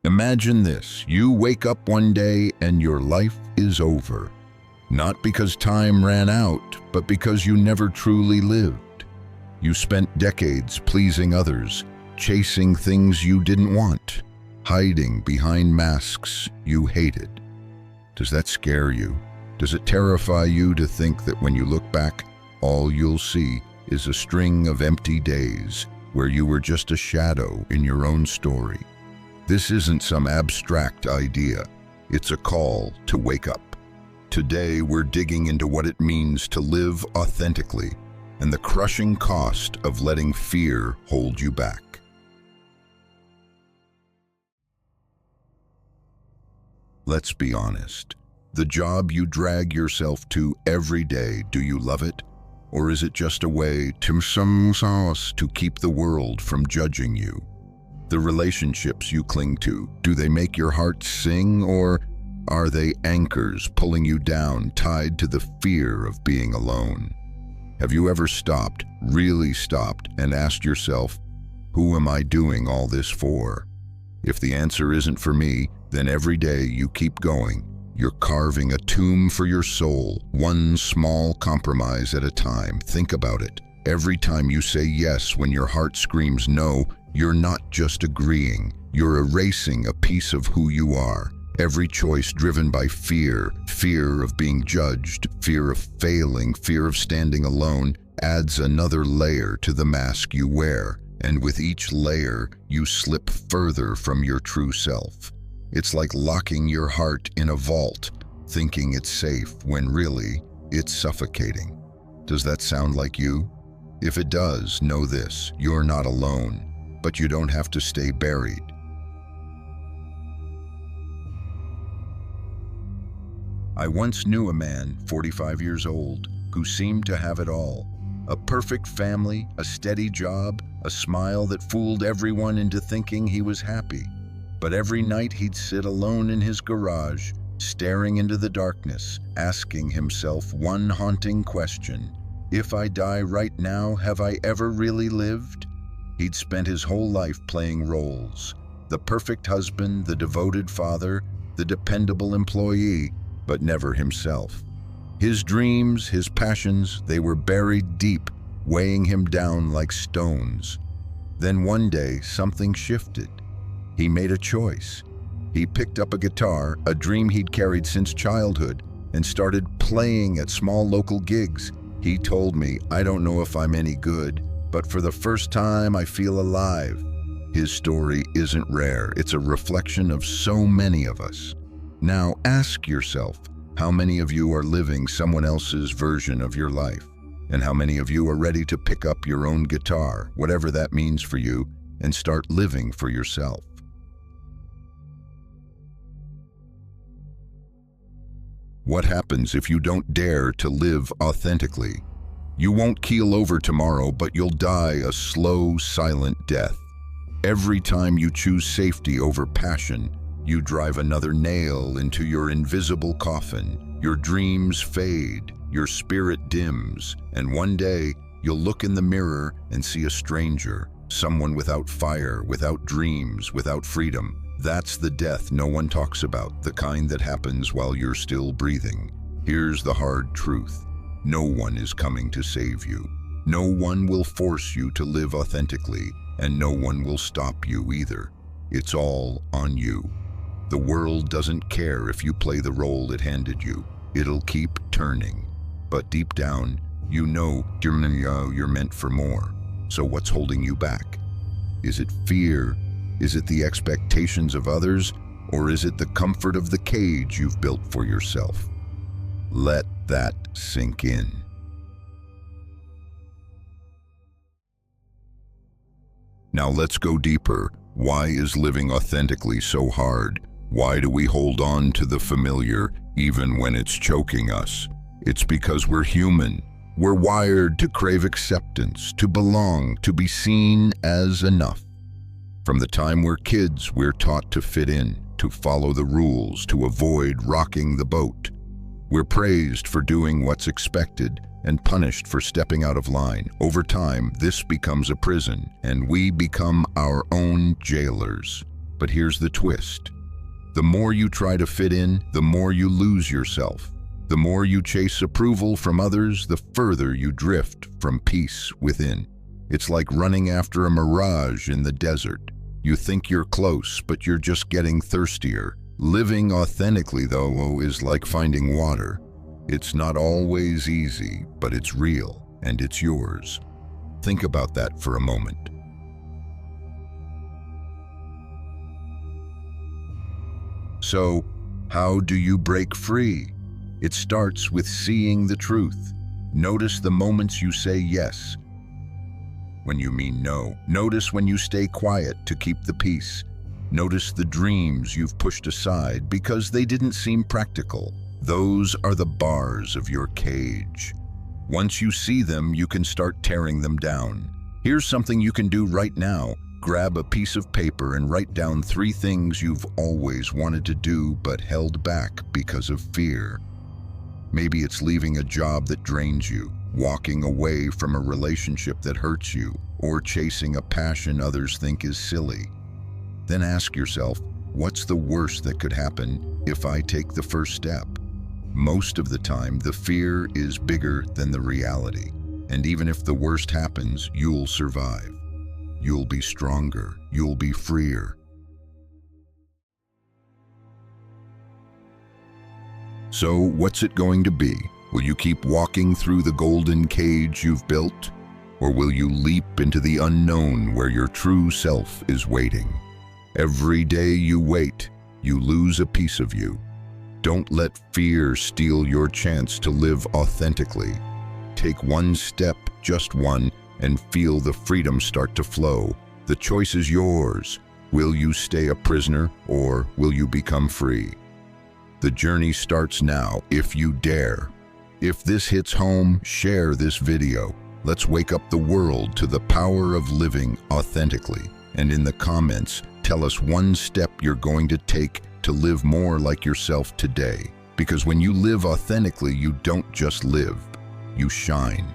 Imagine this, you wake up one day and your life is over. Not because time ran out, but because you never truly lived. You spent decades pleasing others, chasing things you didn't want, hiding behind masks you hated. Does that scare you? Does it terrify you to think that when you look back, all you'll see is a string of empty days where you were just a shadow in your own story? This isn't some abstract idea. It's a call to wake up. Today, we're digging into what it means to live authentically and the crushing cost of letting fear hold you back. Let's be honest. The job you drag yourself to every day, do you love it? Or is it just a way to keep the world from judging you? The relationships you cling to, do they make your heart sing, or are they anchors pulling you down, tied to the fear of being alone? Have you ever stopped, really stopped, and asked yourself, who am I doing all this for? If the answer isn't for me, then every day you keep going. You're carving a tomb for your soul, one small compromise at a time. Think about it. Every time you say yes when your heart screams no, you're not just agreeing, you're erasing a piece of who you are. Every choice driven by fear, fear of being judged, fear of failing, fear of standing alone, adds another layer to the mask you wear. And with each layer, you slip further from your true self. It's like locking your heart in a vault, thinking it's safe when really, it's suffocating. Does that sound like you? If it does, know this, you're not alone. But you don't have to stay buried. I once knew a man, 45 years old, who seemed to have it all. A perfect family, a steady job, a smile that fooled everyone into thinking he was happy. But every night he'd sit alone in his garage, staring into the darkness, asking himself one haunting question. If I die right now, have I ever really lived? He'd spent his whole life playing roles. The perfect husband, the devoted father, the dependable employee, but never himself. His dreams, his passions, they were buried deep, weighing him down like stones. Then one day, something shifted. He made a choice. He picked up a guitar, a dream he'd carried since childhood, and started playing at small local gigs. He told me, I don't know if I'm any good, but for the first time I feel alive. His story isn't rare. It's a reflection of so many of us. Now ask yourself, how many of you are living someone else's version of your life? And how many of you are ready to pick up your own guitar, whatever that means for you, and start living for yourself? What happens if you don't dare to live authentically? You won't keel over tomorrow, but you'll die a slow, silent death. Every time you choose safety over passion, you drive another nail into your invisible coffin. Your dreams fade, your spirit dims, and one day you'll look in the mirror and see a stranger, someone without fire, without dreams, without freedom. That's the death no one talks about, the kind that happens while you're still breathing. Here's the hard truth. No one is coming to save you. No one will force you to live authentically, and no one will stop you either. It's all on you. The world doesn't care if you play the role it handed you. It'll keep turning. But deep down, you know you're meant for more. So what's holding you back? Is it fear? Is it the expectations of others? Or is it the comfort of the cage you've built for yourself? Let that sink in. Now let's go deeper. Why is living authentically so hard? Why do we hold on to the familiar even when it's choking us? It's because we're human. We're wired to crave acceptance, to belong, to be seen as enough. From the time we're kids, we're taught to fit in, to follow the rules, to avoid rocking the boat. We're praised for doing what's expected and punished for stepping out of line. Over time, this becomes a prison, and we become our own jailers. But here's the twist. The more you try to fit in, the more you lose yourself. The more you chase approval from others, the further you drift from peace within. It's like running after a mirage in the desert. You think you're close, but you're just getting thirstier. Living authentically, though, is like finding water. It's not always easy, but it's real, and it's yours. Think about that for a moment. So, how do you break free? It starts with seeing the truth. Notice the moments you say yes when you mean no. Notice when you stay quiet to keep the peace. Notice the dreams you've pushed aside because they didn't seem practical. Those are the bars of your cage. Once you see them, you can start tearing them down. Here's something you can do right now. Grab a piece of paper and write down 3 things you've always wanted to do but held back because of fear. Maybe it's leaving a job that drains you, walking away from a relationship that hurts you, or chasing a passion others think is silly. Then ask yourself, what's the worst that could happen if I take the first step? Most of the time, the fear is bigger than the reality. And even if the worst happens, you'll survive. You'll be stronger. You'll be freer. So, what's it going to be? Will you keep walking through the golden cage you've built? Or will you leap into the unknown where your true self is waiting? Every day you wait, you lose a piece of you. Don't let fear steal your chance to live authentically. Take one step, just one, and feel the freedom start to flow. The choice is yours. Will you stay a prisoner, or will you become free? The journey starts now, if you dare. If this hits home, share this video. Let's wake up the world to the power of living authentically. And in the comments, tell us one step you're going to take to live more like yourself today. Because when you live authentically, you don't just live, you shine.